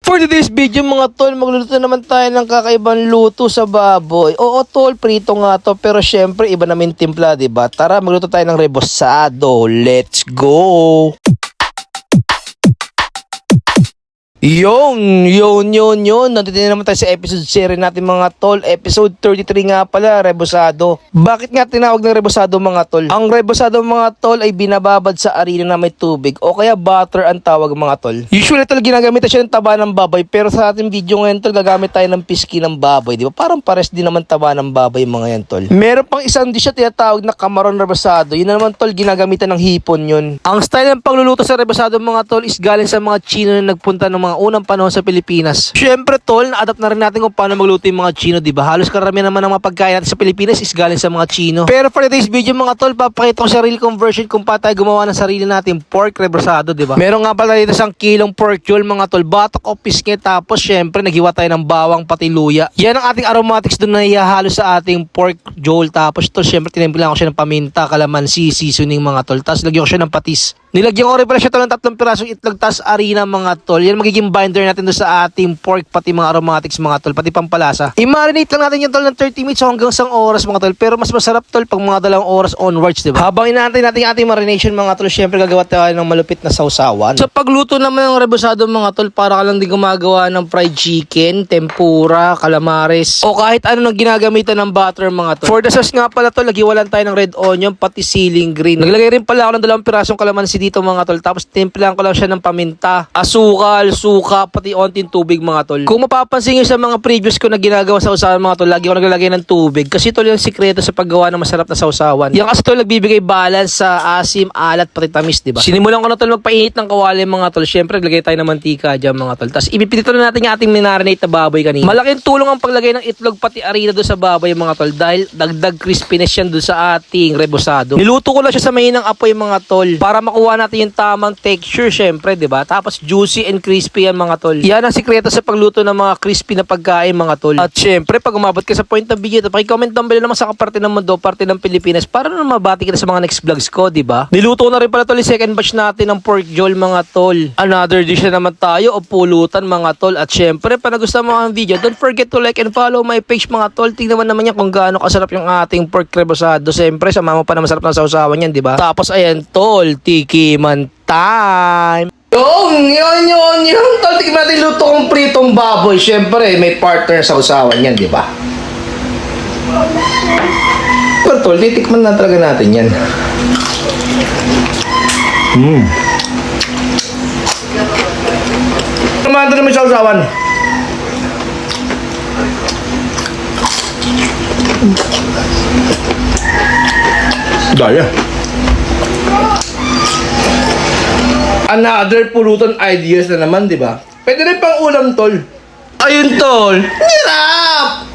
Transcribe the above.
For today's video mga tol, magluluto naman tayo ng kakaibang luto sa baboy. Oo tol, prito nga to, pero syempre iba namin timpla, diba? Tara, magluto tayo ng rebosado. Let's go! Yun. Nandito na naman tayo sa episode series natin mga tol. Episode 33 nga pala, rebosado. Bakit nga tinawag ng rebosado mga tol? Ang rebosado mga tol ay binababad sa arena na may tubig o kaya butter ang tawag mga tol. Usually tol, ginagamit siya ng taba ng baboy, pero sa ating video ngayon tol, gagamit tayo ng piski ng baboy, di ba? Parang pares din naman taba ng baboy mga yan tol. Meron pang isang dish na tinatawag na kamaron rebosado. Yun na naman tol, ginagamitan ng hipon yun. Ang style ng pagluluto sa rebosado mga tol is galing sa mga Chino na nagpunta ng mga unang panahon sa Pilipinas. Syempre tol, na-adapt na rin natin kung paano magluto yung mga Chino, di ba? Halos karamihan naman ng mga pagkain natin sa Pilipinas is galing sa mga Chino. Pero for today's video mga tol, papakita ko sarili conversion kung paano tayo gumawa ng sarili natin pork rebosado, di ba? Meron nga pala dito 1 kilong pork yul mga tol, batok o pisngi, tapos syempre naghiwa tayo ng bawang pati luya. Yan ang ating aromatics doon na ihahalo sa ating pork jol. Tapos tol, syempre tinimpilan ko siya ng paminta, kalamansi, seasoning mga tol. Tapos lagyan ko siya ng patis. Nilagyan ko rin pala siya tol ng 3 pirasong itlog tas harina mga tol. Yan magiging binder natin doon sa ating pork pati mga aromatics mga tol, pati pampalasa. I-marinate lang natin yung tol ng 30 minutes hanggang 1 oras mga tol. Pero mas masarap tol pag mga 2 oras onwards, diba? Habang inaantay natin yung ating marination mga tol, syempre gagawa tayo ng malupit na sausawan. Sa pagluto naman ng rebosado mga tol, para ka lang din gumagawa ng fried chicken, tempura, calamares, o kahit ano nang ginagamitan ng butter mga tol. For the sauce nga pala tol, nagiwalan tayo ng red onion pati ceiling green. Naglagay rin pala ako ng 2 pirasong kalamansi dito mga tol, tapos timplahan ko lang siya ng paminta, asukal, suka, pati onting tubig mga tol. Kung mapapansin nyo sa mga previous ko na ginagawa sa usawan mga tol, lagi ko naglalagay ng tubig kasi tol yung sikreto sa paggawa ng masarap na sausawan. Yan kasi tol nagbibigay balance sa asim, alat, pati tamis, diba? Sinimulan ko na tol magpainit ng kawali mga tol. Syempre naglagay tayo ng mantika dyan mga tol. Tapos ipipilito na natin yung ating minarinate na baboy kanina. Malaking tulong ang paglagay ng itlog pati harina doon sa baboy mga tol, dahil dagdag crispiness yan doon sa ating rebosado. Niluto ko lang siya sa mahinang apoy mga tol para makuha natin yung tamang texture syempre, 'di ba? Tapos juicy and crispy yan mga tol. Yan ang sikreto sa pagluto ng mga crispy na pagkain mga tol. At syempre, pag umabot ka sa point ng video, paki-comment down below naman sa kaparte ng mundo, parte ng Pilipinas, para na mabati ka na sa mga next vlogs ko, 'di ba? Niluto ko na rin pala tol yung second batch natin ng pork jol mga tol. Another dish na naman tayo o pulutan mga tol. At syempre, pag nagustuhan mo ang video, don't forget to like and follow my page mga tol. Tingnan naman yan kung gaano kasarap yung ating pork rebosado. Syempre, sama mo pa na masarap na sausawan yan, 'di ba? Tapos ayan tol, tikiman time. Yun. Tol, tignan natin luto kong pritong baboy. Siyempre, may partner sa usawan yan, di ba? Pero tol, titikman na talaga natin yan. Kumanda naman sa usawan. Daya. Another pulutan ideas na naman, di ba? Pwede rin pang ulam, tol. Ayun, tol. Hirap!